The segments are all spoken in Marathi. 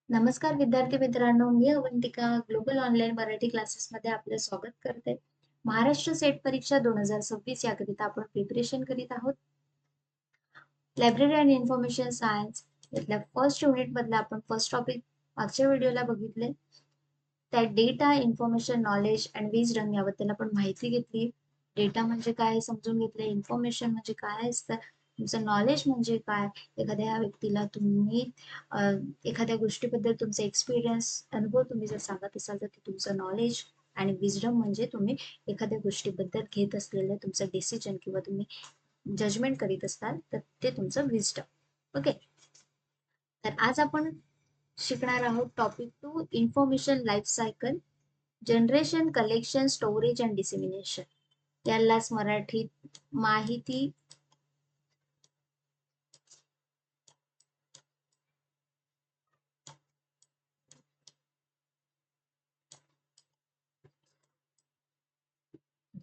नमस्कार विद्यार्थी मित्रांनो, मी अवंतिका ग्लोबल ऑनलाईन मराठी क्लासेसमध्ये आपलं स्वागत करते. महाराष्ट्र सेट परीक्षा 2026 याकरिता आपण प्रिपरेशन करीत आहोत. लायब्ररी अँड इन्फॉर्मेशन सायन्स यातल्या फर्स्ट युनिट मधला आपण फर्स्ट टॉपिक मागच्या व्हिडिओला बघितले. त्यात data, information, knowledge and wisdom याबद्दल आपण माहिती घेतली. डेटा म्हणजे काय समजून घेतले, इन्फॉर्मेशन म्हणजे काय असतं, तुमचं नॉलेज म्हणजे काय, एखाद्या व्यक्तीला तुम्ही एखाद्या गोष्टीबद्दल तुमचा एक्सपिरियन्स अनुभव तुम्ही जर सांगत असाल तर ते तुमचं नॉलेज आणि विजडम म्हणजे तुम्ही एखाद्या गोष्टीबद्दल घेत असलेलं तुमचं डिसिजन किंवा तुम्ही जजमेंट करीत असाल तर ते तुमचं विजडम. ओके, तर आज आपण शिकणार आहोत topic 2 information life cycle, generation, collection, storage and dissemination. यालाच मराठीत माहिती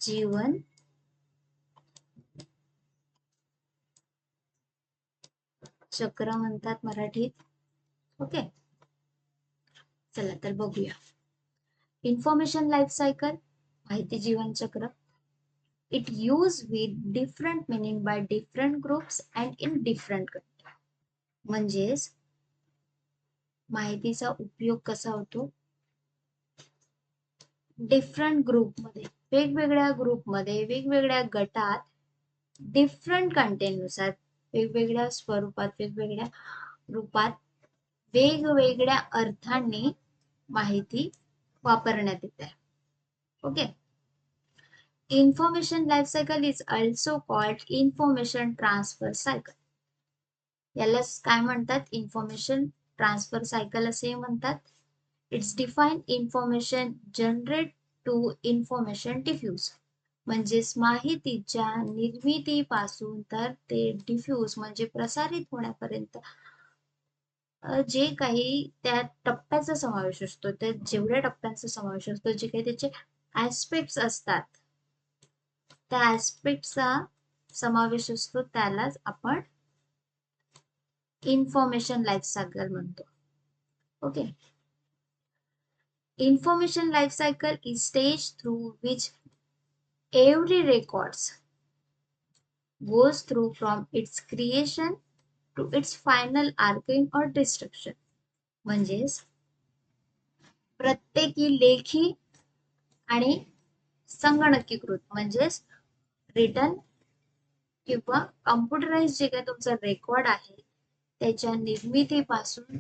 जीवन चक्र म्हणतात मराठीत. ओके, चला तर बघूया. इन्फॉर्मेशन लाईफ सायकल, माहिती जीवन चक्र. It used with different meaning by different groups and in different countries. म्हणजेच माहितीचा उपयोग कसा होतो डिफरंट ग्रुपमध्ये, वेगवेगळ्या ग्रुपमध्ये, वेगवेगळ्या गटात, डिफरंट कंटेंटनुसार, वेगवेगळ्या स्वरूपात, वेगवेगळ्या रूपात, वेगवेगळ्या अर्थांनी माहिती वापरण्यात येते. Okay, information life cycle is also called information transfer cycle. यालाच काय म्हणतात, इन्फॉर्मेशन ट्रान्सफर सायकल असे म्हणतात. It's define information generate to information diffuse. म्हणजेच माहितीच्या निर्मितीपासून तर ते डिफ्यूज म्हणजे प्रसारित होण्यापर्यंत जे काही त्या टप्प्याचा समावेश असतो, त्या जेवढ्या टप्प्यांचा समावेश असतो, जे काही त्याचे ऍस्पेक्ट्स असतात, त्या ऍस्पेक्टचा समावेश असतो, त्यालाच आपण इन्फॉर्मेशन लाईफ सायकल म्हणतो. Okay, information life cycle is stage through which every records goes through from its creation to its final archiving or destruction. म्हणजेच प्रत्येकी लेखी आणि संगणकीकृत म्हणजेच रिटन किंवा कम्प्युटराइज जे काही तुमचा रेकॉर्ड आहे त्याच्या निर्मितीपासून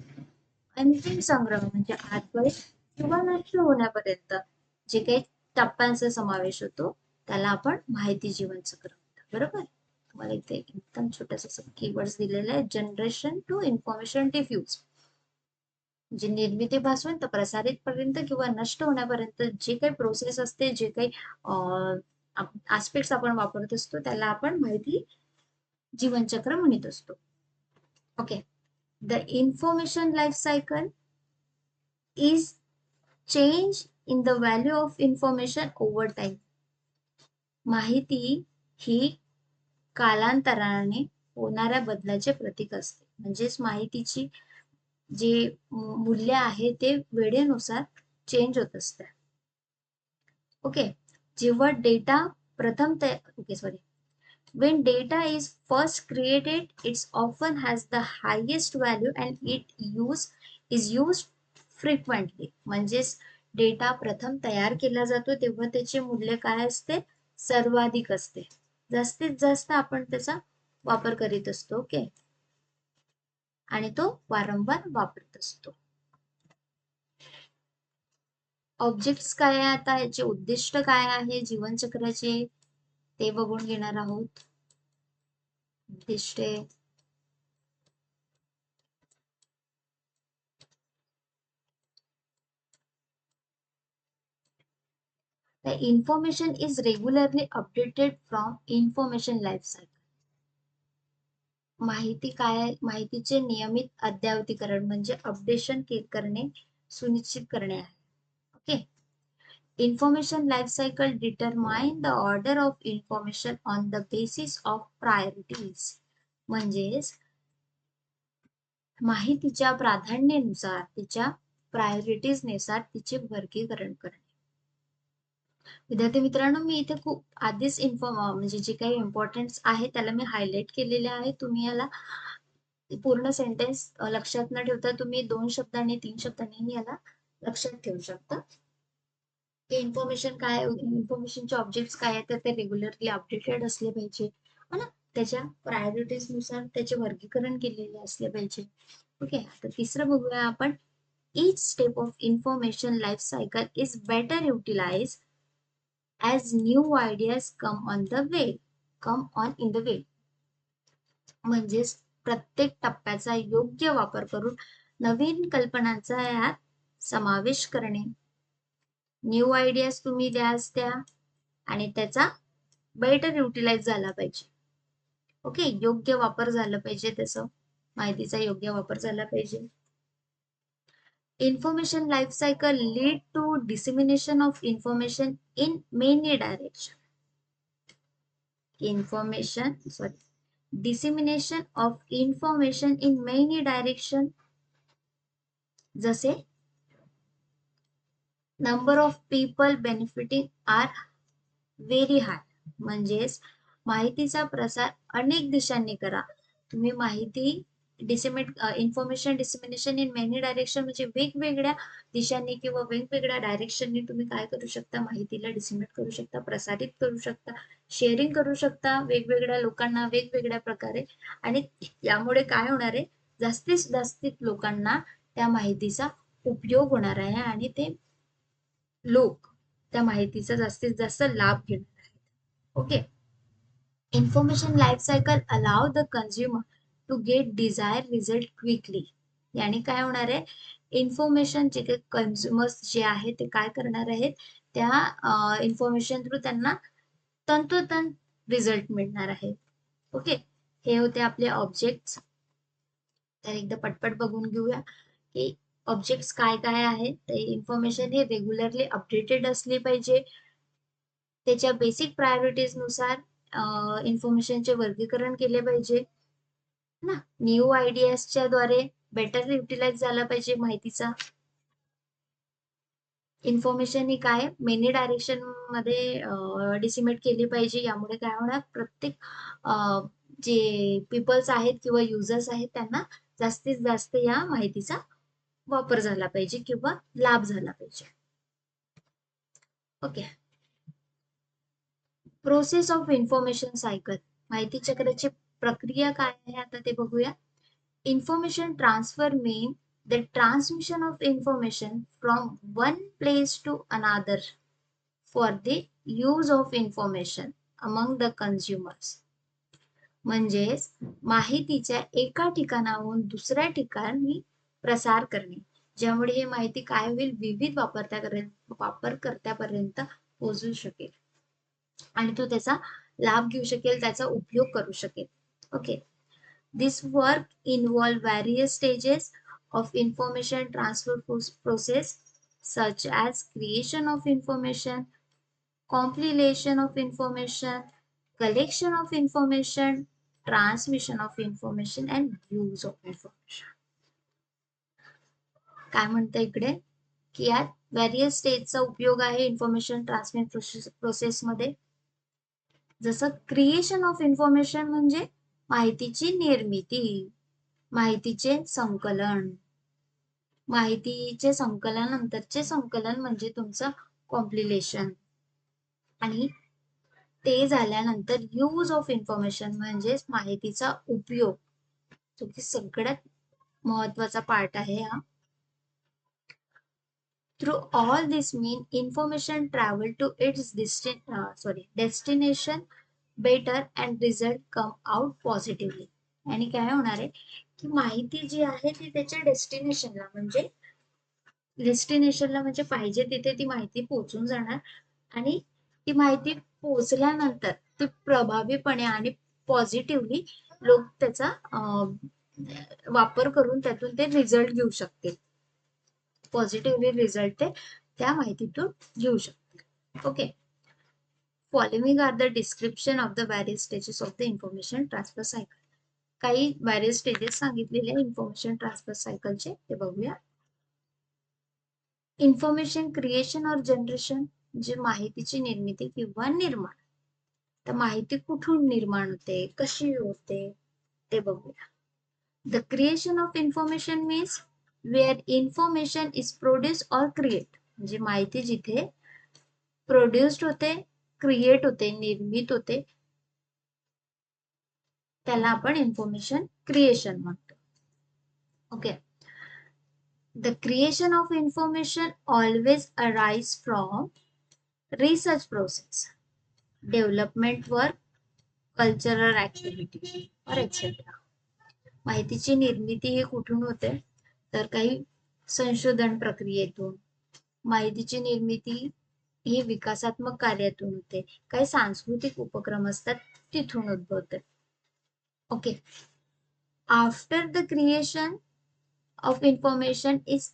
अंतिम संग्रह म्हणजे आर्काइव्ह किंवा नष्ट होण्यापर्यंत जे काही टप्प्यांचा समावेश होतो त्याला आपण माहिती जीवन चक्र म्हणतो. बरोबर, तुम्हाला इथे एकदम छोटस कीवर्ड्स दिलेले आहे. जनरेशन टू इन्फॉर्मेशन डिफ्यूज, जे निर्मितीपासून तर प्रसारित पर्यंत किंवा नष्ट होण्यापर्यंत जे काही प्रोसेस असते, जे काही आस्पेक्ट्स आपण वापरत असतो त्याला आपण माहिती जीवनचक्र म्हणत असतो. Okay, the information life cycle is change in the value of information over time. माहिती ही कालांतराने होणाऱ्या बदलाचे प्रतीक असते. म्हणजेच माहितीची जे मूल्य आहे ते वेळेनुसार चेंज होत असते. ओके, जेव्हा डेटा प्रथम okay sorry, when data is first created, it often has the highest value and is used frequently. म्हणजेच डेटा प्रथम तयार केला जातो तेव्हा त्याचे मूल्य काय असते, सर्वाधिक असते, जास्तीत जास्त आपण त्याचा वापर करीत असतो. ओके, आणि तो वारंवार वापरत असतो. ऑब्जेक्ट्स काय आहे, आता याचे उद्दिष्ट काय आहे जीवनचक्राचे ते बघून घेणार आहोत. उद्दिष्टे, the information is regularly updated from information life cycle. माहिती काय, माहितीचे नियमित अद्ययावतीकरण म्हणजे अपडेशन करणे, सुनिश्चित करणे आहे. Okay, information life cycle determine the order of information on the basis of priorities. म्हणजेच माहितीच्या प्राधान्यानुसार तिच्या प्रायोरिटीजनुसार तिचे वर्गीकरण करणे. विद्यार्थी मित्रांनो, मी इथे खूप आधीच म्हणजे जे काही इम्पॉर्टन्स आहे त्याला मी हायलाइट केलेले आहे. तुम्ही याला पूर्ण सेंटेन्स लक्षात न ठेवता तुम्ही 2 शब्दांनी 3 शब्दांनी याला लक्षात ठेवू शकता. की इन्फॉर्मेशन काय, इन्फॉर्मेशनचे ऑब्जेक्ट्स काय आहेत, तर ते रेग्युलरली अपडेटेड असले पाहिजे, है ना. त्याच्या प्रायोरिटीजनुसार त्याचे वर्गीकरण केलेले असले पाहिजे. ओके, आता तिसरं बघूया आपण. Each step of information life cycle is better utilized as new ideas come on in the way. म्हणजेच प्रत्येक टप्प्याचा योग्य वापर करून नवीन कल्पनांचा यात समावेश करणे. न्यू आयडियाज तुम्ही द्याच त्या आणि त्याचा बेटर युटिलाइज झाला पाहिजे. ओके, योग्य वापर झाला पाहिजे, त्याचं माहितीचा योग्य वापर झाला पाहिजे. Information life cycle lead to dissemination of information in many direction. Dissemination of information in many direction. जसे number of people benefiting are very high. म्हणजेच माहितीचा प्रसार अनेक दिशांनी करा. तुम्ही माहिती information dissemination in many direction म्हणजे वेगवेगळ्या दिशांनी किंवा वेगवेगळ्या डायरेक्शननी तुम्ही काय करू शकता, माहितीला डिसेमिनेट करू शकता, प्रसारित करू शकता, शेअरिंग करू शकता वेगवेगळ्या लोकांना वेगवेगळ्या प्रकारे. आणि यामुळे काय होणार आहे, जास्तीत जास्त लोकांना त्या माहितीचा उपयोग होणार आहे आणि ते लोक त्या माहितीचा जास्तीत जास्त लाभ घेणार आहेत. Okay, information life cycle allow the consumer to get desire result quickly. याने काय होणार आहे, इन्फॉर्मेशन जे काही कन्झ्युमर्स जे आहे ते काय करणार आहेत, त्या इन्फॉर्मेशन थ्रू त्यांना तंतोतंत रिझल्ट मिळणार आहे. ओके, हे होते आपले ऑब्जेक्ट्स. तर एकदा पटपट बघून घेऊया की ऑब्जेक्ट्स काय काय आहेत. ते इन्फॉर्मेशन हे रेग्युलरली अपडेटेड असली पाहिजे. त्याच्या बेसिक प्रायोरिटीज नुसार इन्फॉर्मेशनचे वर्गीकरण केले पाहिजे ना. न्यू आयडियाजच्या द्वारे बेटर युटिलाइज झाला पाहिजे माहितीचा. इन्फॉर्मेशन ही काय मेनी डायरेक्शन मध्ये डिसिमेट केली पाहिजे. यामुळे काय होणार, प्रत्येक जे पीपल्स आहेत किंवा युजर्स आहेत त्यांना जास्तीत जास्त या माहितीचा वापर झाला पाहिजे किंवा लाभ झाला पाहिजे. Okay, process of information cycle, माहिती चक्राची प्रक्रिया काय आहे आता ते बघूया. Information transfer mean the transmission of information from one place to another for the use of information among the consumers. म्हणजेच माहितीच्या एका ठिकाणाहून दुसऱ्या ठिकाणी प्रसार करणे, ज्यामुळे ही माहिती काय होईल, विविध वापरकर्त्यापर्यंत पोहोचू शकेल आणि तो त्याचा लाभ घेऊ शकेल, त्याचा उपयोग करू शकेल. Okay, this work involve various stages of information transfer process such as creation of information, compilation of information, collection of information, transmission of information and use of information. काय म्हणतं इकडे की यात व्हॅरियस स्टेजचा उपयोग आहे इन्फॉर्मेशन ट्रान्समिट प्रोसेस मध्ये. जसं क्रिएशन ऑफ इन्फॉर्मेशन म्हणजे माहितीची निर्मिती, माहितीचे संकलन, माहितीचे संकलनानंतरचे संकलन म्हणजे तुमचं कॉम्पिलेशन, आणि ते झाल्यानंतर यूज ऑफ इन्फॉर्मेशन म्हणजेच माहितीचा उपयोग, जो की सगळ्यात महत्वाचा पार्ट आहे हा. Through all this mean information travel to its destination better and result come out positively. आणि काय होणार आहे की माहिती जी आहे ती त्याच्या डेस्टिनेशनला म्हणजे पाहिजे तिथे ती माहिती पोहोचून जाणार आणि ती माहिती पोहोचल्यानंतर ती प्रभावीपणे आणि पॉझिटिव्हली लोक त्याचा वापर करून त्यातून ते रिझल्ट घेऊ शकतील. पॉझिटिव्हली रिझल्ट ते त्या माहितीतून घेऊ शकतील. Okay, following are the description of the various stages of the information transfer cycle. काही व्हॅरियस स्टेजेस सांगितलेले इन्फॉर्मेशन ट्रान्सफर सायकलचे, ते बघूया. इन्फॉर्मेशन क्रिएशन और जनरेशन, म्हणजे माहितीची निर्मिती किंवा निर्माण. तर माहिती कुठून निर्माण होते, कशी होते, ते बघूया. The creation of information means where information is produce or create, म्हणजे माहिती जिथे प्रोड्युस्ड होते, क्रिएट होते, निर्मित होते, त्याला आपण इन्फॉर्मेशन क्रिएशन म्हणतो. Okay. The creation of information always arise from research process, development work, cultural activity or etc. माहितीची निर्मिती ही कुठून होते, तर काही संशोधन प्रक्रियेतून. माहितीची निर्मिती ही विकासात्मक कार्यातून होते. काही सांस्कृतिक उपक्रम असतात तिथून उद्भवते. Okay. After the creation of information is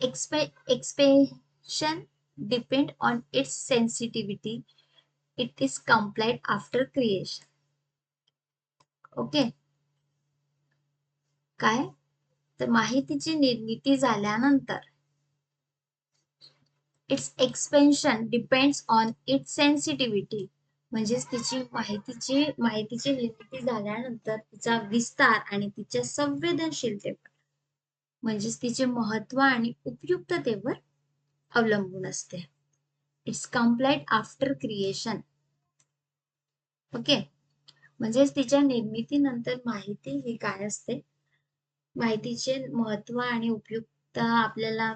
expansion depend on its sensitivity. It is complete after creation. Okay. काय, तर माहितीची निर्मिती झाल्यानंतर it's expansion depends on it's sensitivity, म्हणजेच तिची माहितीची निर्मिती झाल्यानंतर तिचा विस्तार आणि तिच्या संवेदनशीलतेवर, म्हणजेच तिचे महत्व आणि उपयुक्ततेवर अवलंबून असते. It's complete after creation. Okay. म्हणजेच तिच्या निर्मितीनंतर माहिती ही काय असते, माहितीचे महत्व आणि उपयुक्तता आपल्याला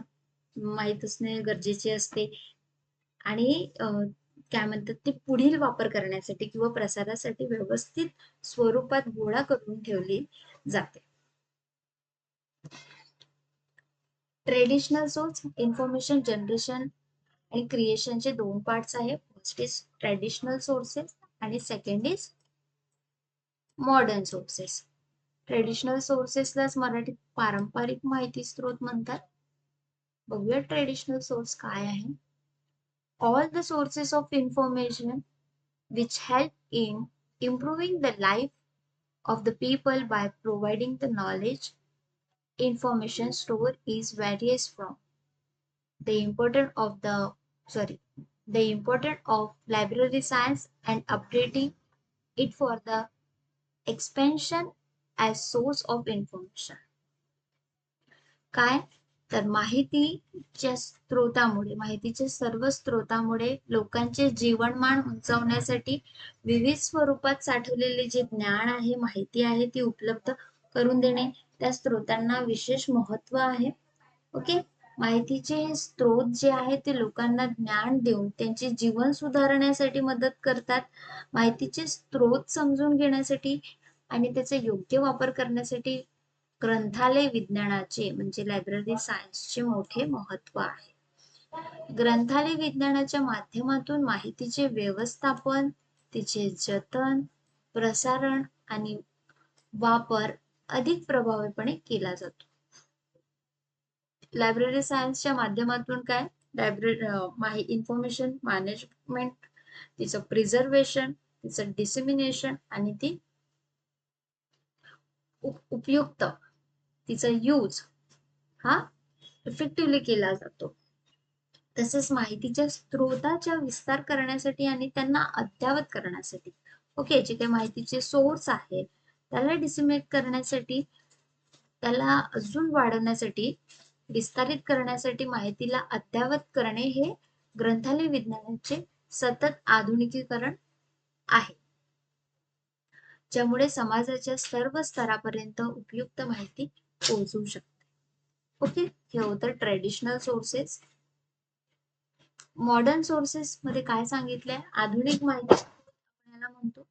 माहित असणे गरजेचे असते, आणि काय म्हणतात ते पुढील वापर करण्यासाठी किंवा प्रसारासाठी व्यवस्थित स्वरूपात गोळा करून ठेवली जाते. ट्रेडिशनल सोर्स, इन्फॉर्मेशन जनरेशन आणि क्रिएशनचे दोन पार्ट्स आहे. फर्स्ट इज ट्रेडिशनल सोर्सेस आणि second is modern sources. Traditional सोर्सेसलाच मराठीत पारंपरिक माहिती स्रोत म्हणतात. बघूया ट्रेडिशनल सोर्स काय आहे. All the sources of information which help in improving the life of the people by providing the knowledge information store is various from the importance of library science and updating it for the expansion as source of information. काय, तर माहितीच्या सर्व स्रोतामुळे लोकांचे जीवनमान उंचावण्यासाठी विविध स्वरूपात साठवलेले जे ज्ञान आहे, माहिती आहे, ती उपलब्ध करून देणे, त्या स्रोतांना विशेष महत्व आहे. ओके. माहितीचे हे स्रोत जे आहे ते लोकांना ज्ञान देऊन त्यांचे जीवन सुधारण्यासाठी मदत करतात. माहितीचे स्रोत समजून घेण्यासाठी आणि त्याचा योग्य वापर करण्यासाठी ग्रंथालय विज्ञानाचे म्हणजे लायब्ररी सायन्सचे मोठे महत्व आहे. ग्रंथालय विज्ञानाच्या माध्यमातून माहितीचे व्यवस्थापन, तिचे जतन, प्रसारण आणि वापर अधिक प्रभावीपणे केला जातो. लायब्ररी सायन्सच्या माध्यमातून काय, इन्फॉर्मेशन मॅनेजमेंट, तिचं प्रिझर्वेशन, तिचं डिसेमिनेशन आणि ती उपयुक्त, तिचा यूज हा इफेक्टिव्हली केला जातो. तसेच माहितीच्या स्रोताचा विस्तार करण्यासाठी आणि त्यांना अद्यावत करण्यासाठी, ओके, जे काही माहितीचे सोर्स आहेत त्याला डिसिमेट करण्यासाठी, त्याला अजून वाढवण्यासाठी, विस्तारित करण्यासाठी माहितीला अद्यावत करणे हे ग्रंथालय विज्ञानाचे सतत आधुनिकीकरण आहे, ज्यामुळे समाजाच्या सर्व स्तरापर्यंत उपयुक्त माहिती पोहोचू शकते. ओके. हे होतं ट्रेडिशनल सोर्सेस. मॉडर्न सोर्सेस मध्ये काय सांगितलंय, आधुनिक माहिती आपण याला म्हणतो,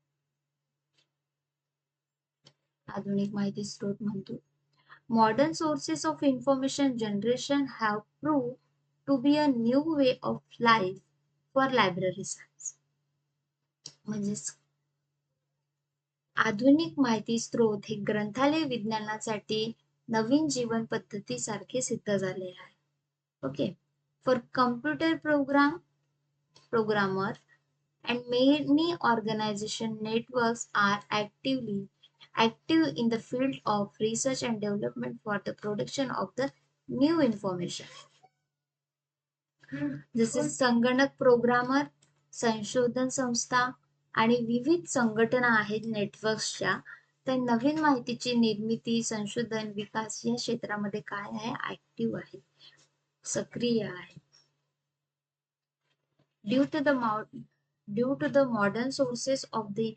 आधुनिक माहिती स्रोत म्हणतो. Modern sources of information generation have proved to be a new way of life for library science. म्हणजेच आधुनिक माहिती स्रोत हे ग्रंथालय विज्ञानासाठी नवीन जीवन पद्धती सारखे सिद्ध झाले आहे. Okay. For computer programmer and many organization networks are actively active in the field of research and development for the production of the new information. जसे संगणक प्रोग्रामर, संशोधन संस्था आणि विविध संघटना आहेत नेटवर्क्सच्या, तर नवीन माहितीची निर्मिती, संशोधन, विकास या क्षेत्रामध्ये काय आहे, ऍक्टिव्ह आहे, सक्रिय आहे. Due to the modern sources of the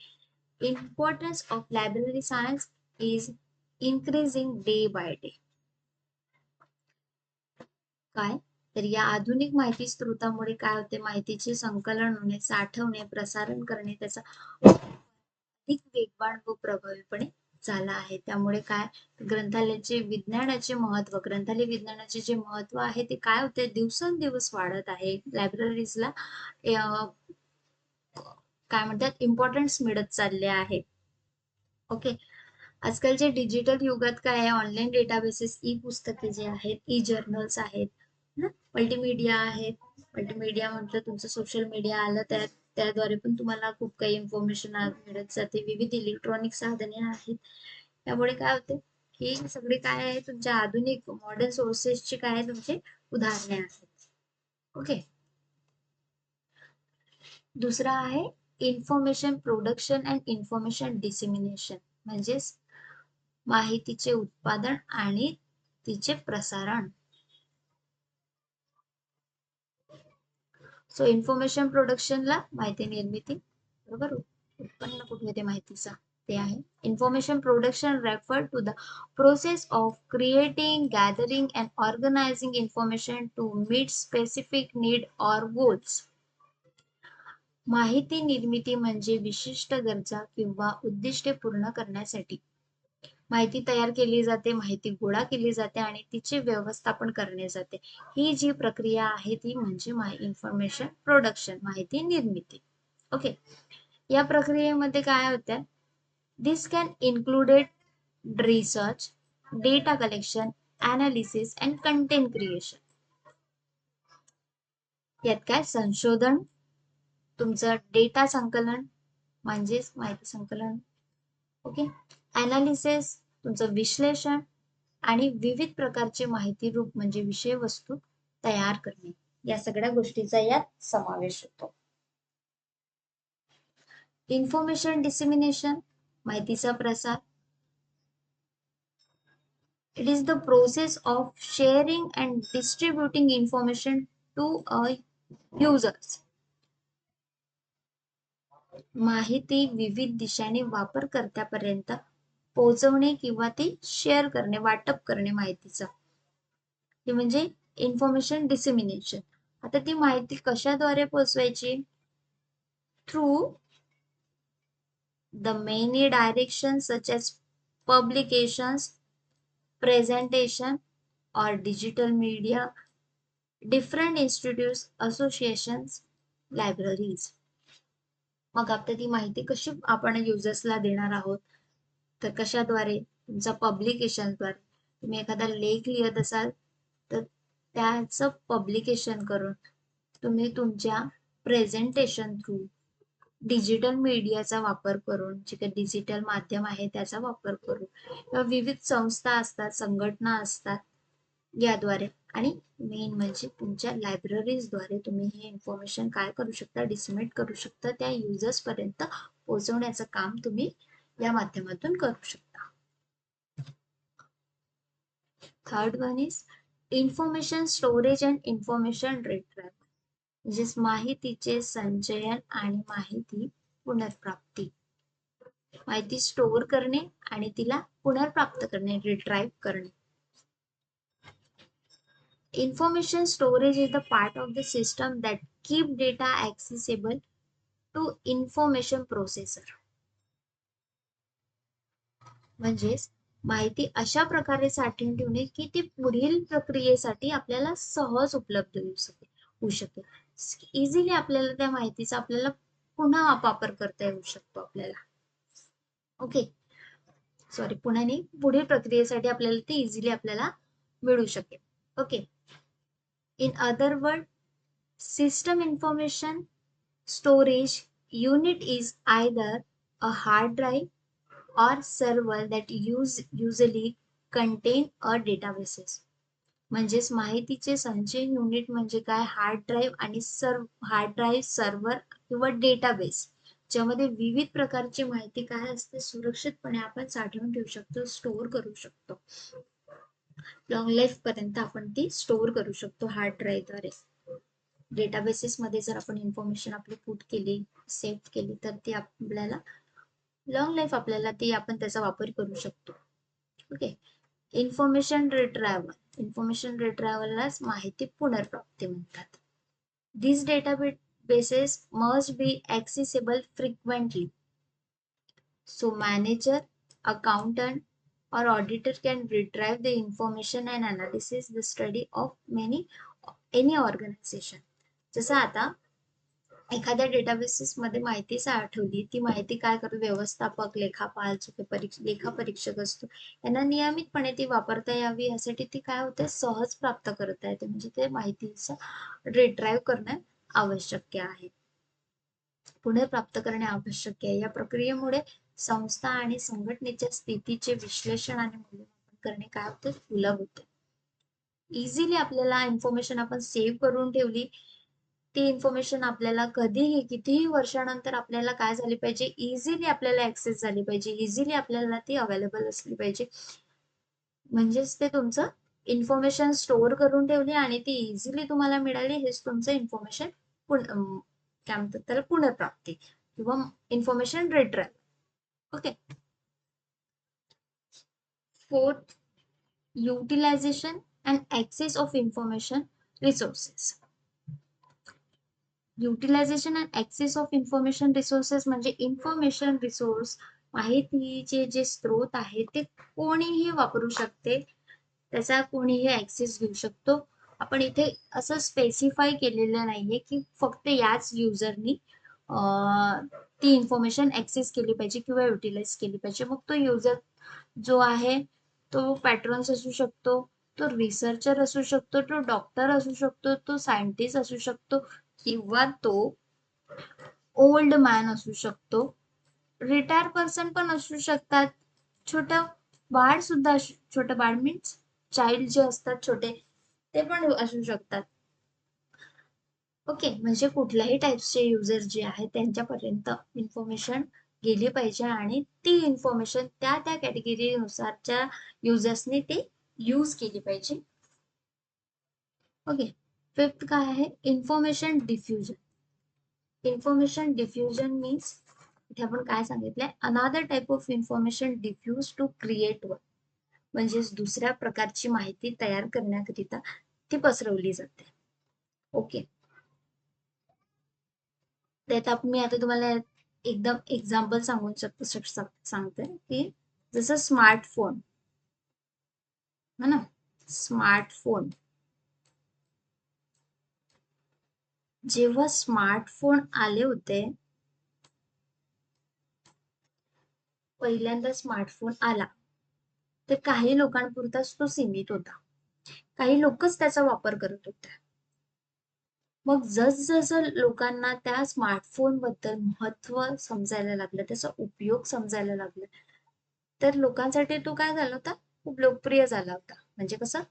importance of library science is increasing day by day. काय तर या आधुनिक माहिती स्रोतामुळे काय होते, माहितीचे संकलन होणे, साठवणे, प्रसारण करणे त्याचा अधिक वेगवान व प्रभावीपणे झाला आहे. त्यामुळे काय ग्रंथालयाचे विज्ञानाचे महत्व, ग्रंथालय विज्ञानाचे जे महत्व आहे ते काय होते, दिवसेंदिवस वाढत आहे. लायब्ररीजला काय म्हणतात इम्पॉर्टन्स मिळत चालले आहे. ओके, आजकालच्या डिजिटल युगात काय आहे, ऑनलाईन डेटाबेसेस, ई पुस्तके जे आहेत, ई जर्नल्स आहेत, मल्टीमीडिया आहेत. मल्टीमीडिया म्हटलं तुमचं सोशल मीडिया आलं, त्याद्वारे पण तुम्हाला खूप काही इन्फॉर्मेशन मिळत जाते. विविध इलेक्ट्रॉनिक साधने आहेत. त्यामुळे काय होते, ही सगळी काय आहे, तुमच्या आधुनिक मॉडर्न सोर्सेसची काय आहे, तुमचे उदाहरणे आहेत. ओके, दुसरा आहे information production and information dissemination, म्हणजेच माहितीचे उत्पादन आणि तिचे प्रसारण. सो इन्फॉर्मेशन प्रोडक्शनला माहिती निर्मिती, बरोबर, उत्पन्न कुठे होते माहितीचा, ते आहे. Information production refer to the process of creating, gathering and organising information to meet specific need or goals. माहिती निर्मिती म्हणजे विशिष्ट गरजा किंवा उद्दिष्टे पूर्ण करण्यासाठी माहिती तयार केली जाते, माहिती गोळा केली जाते आणि तिचे व्यवस्थापन करणे जाते. ही जी प्रक्रिया आहे ती म्हणजे इन्फॉर्मेशन प्रोडक्शन, माहिती निर्मिती. ओके, या प्रक्रियेमध्ये काय होतं, this can included research, data collection, analysis and content creation. यात काय संशोधन, तुमचं डेटा संकलन म्हणजेच माहिती संकलन, ओके, अनालिसिस तुमचं विश्लेषण आणि विविध प्रकारचे माहिती रूप म्हणजे विषय वस्तू तयार करणे, या सगळ्या गोष्टीचा यात समावेश होतो. इन्फॉर्मेशन डिसेमिनेशन, माहितीचा प्रसार. It is the process of sharing and distributing information to users. माहिती विविध दिशाने वापरकर्त्यापर्यंत पोहोचवणे किंवा ती शेअर करणे, वाटप करणे माहितीचं, ते म्हणजे इन्फॉर्मेशन डिसेमिनेशन. आता ती माहिती कशाद्वारे पोहोचवायची, through the many direction such as publications, presentation और digital media, different institutes, associations, libraries. मग आता ती माहिती कशी आपण युजर्सला देणार आहोत, तर कशाद्वारे, तुमचा पब्लिकेशनद्वारे. तुम्ही एखादा लेख लिहित असाल तर त्याचं पब्लिकेशन करून, तुम्ही तुमच्या प्रेझेंटेशन थ्रू, डिजिटल मीडियाचा वापर करून, जे काही डिजिटल माध्यम आहे त्याचा वापर करून, किंवा विविध संस्था असतात, संघटना असतात, याद्वारे, आणि मेन म्हणजे तुमच्या लायब्ररीजद्वारे तुम्ही हे इन्फॉर्मेशन काय करू शकता, डिसमिनेट करू शकता, त्या युजर्स पर्यंत पोहोचवण्याचं काम तुम्ही या माध्यमातून करू शकता. Third one is information storage and information retract, म्हणजेच माहितीचे संचयन आणि माहिती पुनर्प्राप्ती. माहिती स्टोअर करणे आणि तिला पुनर्प्राप्त करणे, रिट्राईव्ह करणे. Information storage is the part of the system that keep data accessible to information processor. म्हणजेच माहिती अशा प्रकारे साठवून ठेवणे की ती पुढील प्रक्रियेसाठी आपल्याला सहज उपलब्ध होऊ शकेल. इझिली आपल्याला त्या माहितीचा आपल्याला पुन्हा वापर करता येऊ शकतो आपल्याला. ओके, सॉरी, पुन्हा नाही, पुढील प्रक्रियेसाठी आपल्याला ते इझिली आपल्याला मिळू शकेल. Okay, in other words, system information storage unit is either a hard drive, or server that usually contain a databases. म्हणजेच माहितीचे संचय युनिट म्हणजे काय, हार्ड ड्राईव्ह आणि हार्ड ड्राईव्ह सर्व्हर किंवा डेटाबेस, ज्यामध्ये विविध प्रकारची माहिती काय असते सुरक्षितपणे आपण साठवून ठेवू शकतो, स्टोअर करू शकतो. लॉंग लाईफ पर्यंत आपण ती स्टोअर करू शकतो हार्ड ड्राईव्हद्वारे. डेटाबेसेस मध्ये जर आपण इन्फॉर्मेशन आपली पुट केली, सेव्ह केली, तर ती आपल्याला लॉंग लाईफ आपल्याला ती आपण त्याचा वापर करू शकतो. ओके. इन्फॉर्मेशन रिट्रायव्हललाच माहिती पुनर्प्राप्ती म्हणतात. These databases must be accessible frequently. So manager, accountant or auditor can retrieve the information and analysis the study of any organization. जसं आता एखाद्या डेटाबेसेस मध्ये माहिती साठवली, ती माहिती काय करतो, व्यवस्थापक, लेखापाल, लेखापरीक्षक असतो, यांना नियमितपणे ती वापरता यावी यासाठी ती काय होते, सहज प्राप्त करता येते. म्हणजे ते माहितीचं रिट्राईव्ह करणे आवश्यक आहे, पुनर्प्राप्त करणे आवश्यक आहे. या प्रक्रियेमुळे संस्था आणि संघटनेच्या स्थितीचे विश्लेषण आणि मूल्यमापन करणे काय होते, सुलभ होते. इझिली आपल्याला इन्फॉर्मेशन आपण सेव्ह करून ठेवली, ती इन्फॉर्मेशन आपल्याला कधीही कितीही वर्षानंतर आपल्याला काय झाली पाहिजे, इझिली आपल्याला ऍक्सेस झाली पाहिजे, इझिली आपल्याला ती अवेलेबल असली पाहिजे. म्हणजेच ते तुमचं इन्फॉर्मेशन स्टोअर करून ठेवली आणि ती इझिली तुम्हाला मिळाली, हेच तुमचं इन्फॉर्मेशन काय म्हणतात त्याला, पुनर्प्राप्ती किंवा information retrieval. Okay. Fourth, utilization and access of information resources. Utilization and access of information resources म्हणजे इन्फॉर्मेशन रिसोर्स, माहितीचे जे स्रोत आहेत ते कोणीही वापरू शकते, त्याचा कोणीही ऍक्सेस घेऊ शकतो. आपण इथे असं स्पेसिफाय केलेलं नाहीये की फक्त याच युजरनी ती इन्फॉर्मेशन ऍक्सेस केली पाहिजे किंवा युटिलाइज केली पाहिजे. मग तो युजर जो आहे तो पॅट्रन्स असू शकतो, तो रिसर्चर असू शकतो, तो डॉक्टर असू शकतो, तो सायंटिस्ट असू शकतो, किंवा तो ओल्ड मॅन असू शकतो, रिटायर पर्सन पण असू शकतात, छोटं बाळ सुद्धा, छोटं बाळ मीन्स चाइल्ड जे असतात छोटे, ते पण असू शकतात. ओके. म्हणजे कुठल्याही टाइप्सचे युजर जे आहेत त्यांच्यापर्यंत इन्फॉर्मेशन गेली पाहिजे आणि ती इन्फॉर्मेशन त्या त्या कॅटेगरीनुसारच्या युजर्सने ते यूज केली पाहिजे. ओके. फिफ्थ काय आहे, information diffusion. Information diffusion means इथे आपण काय सांगितलंय, another type of information diffuse to create one, म्हणजेच दुसऱ्या प्रकारची माहिती तयार करण्याकरिता ती पसरवली जाते. ओके. त्यात मी आता तुम्हाला एकदम एक्झाम्पल सांगू सांगते की जसं स्मार्टफोन है ना, स्मार्टफोन, जेव्हा स्मार्टफोन आले होते, पहिल्यांदा स्मार्टफोन आला तर काही लोकांपुरताच तो सीमित होता, काही लोकच त्याचा वापर करत होते. मग जसजसं लोकांना त्या स्मार्टफोन बद्दल महत्व समजायला लागलं, त्याचा उपयोग समजायला लागला, तर लोकांसाठी तो काय झाला होता, खूप लोकप्रिय झाला होता. म्हणजे कसं,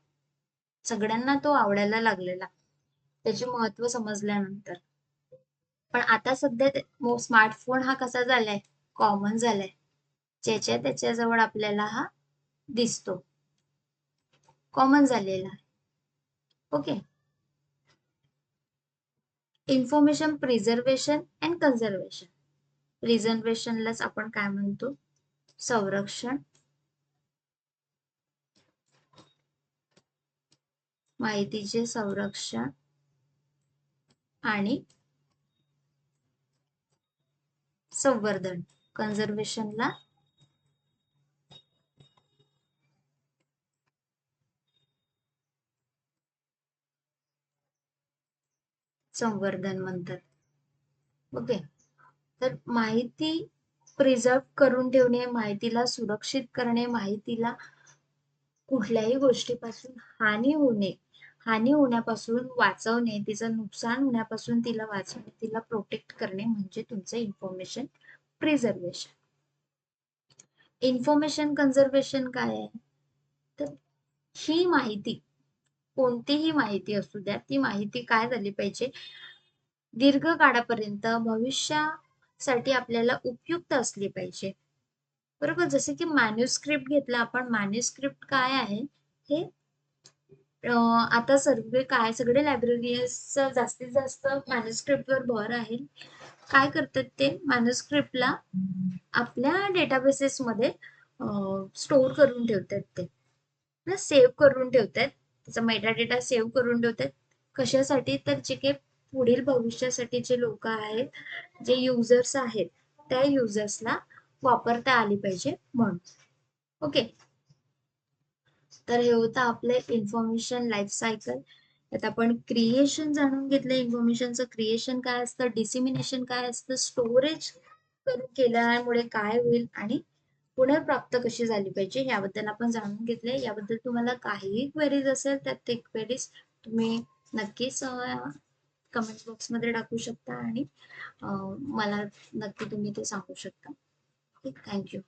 सगळ्यांना तो आवडायला लागलेला त्याचे महत्व समजल्यानंतर. पण आता सध्या स्मार्टफोन हा कसा झालाय, कॉमन झालाय, ज्याच्या त्याच्याजवळ आपल्याला हा दिसतो, कॉमन झालेला आहे. Okay. Information preservation and conservation. प्रिझर्वेशनलाच आपण काय म्हणतो, संरक्षण, माहितीचे संरक्षण आणि संवर्धन. कन्झर्वेशनला संवर्धन म्हणतात. ओके. तर माहिती प्रिझर्व करून ठेवणे, माहितीला सुरक्षित करणे, माहितीला कुठल्याही गोष्टीपासून हानी होण्यापासून वाचवणे, तिचं नुकसान होण्यापासून तिला वाचवणे, तिला प्रोटेक्ट करणे म्हणजे तुमचं इन्फॉर्मेशन प्रिझर्वेशन. इन्फॉर्मेशन कन्झर्वेशन काय आहे? तर ही माहिती, कोणतीही माहिती असू द्या, ती माहिती काय झाली पाहिजे, दीर्घ काळापर्यंत भविष्यासाठी आपल्याला उपयुक्त असली पाहिजे. बरोबर? जसे की मॅन्युस्क्रिप्ट घेतला आपण. मॅन्युस्क्रिप्ट काय आहे? हे आता काय सगळे लायब्ररीज जास्तीत जास्त मॅन्युस्क्रिप्टवर भर आहे. काय करतात ते मॅन्युस्क्रिप्टला आपल्या डेटाबेसेसमध्ये स्टोअर करून ठेवतात ते. सेव्ह करून ठेवतात. त्याचा मेटाडेटा सेव्ह करून ठेवतात. कशासाठी? तर जे काही पुढील भविष्यासाठी जे लोक आहेत, जे युजर्स आहेत, त्या युजर्सला वापरता आली पाहिजे म्हणून. ओके. तर हे होतं आपले इन्फॉर्मेशन लाईफ सायकल. आता आपण क्रिएशन जाणून घेतलं. इन्फॉर्मेशनचं क्रिएशन काय असतं, डिसिमिनेशन काय असतं, स्टोरेज करून केल्यामुळे काय होईल आणि पुनर्प्राप्त कशी झाली पाहिजे याबद्दल आपण जाणून घेतले. याबद्दल तुम्हाला काहीही क्वेरीज असेल तर ते क्वेरीज तुम्ही नक्कीच कमेंट बॉक्समध्ये टाकू शकता आणि मला नक्की तुम्ही ते सांगू शकता. थँक्यू.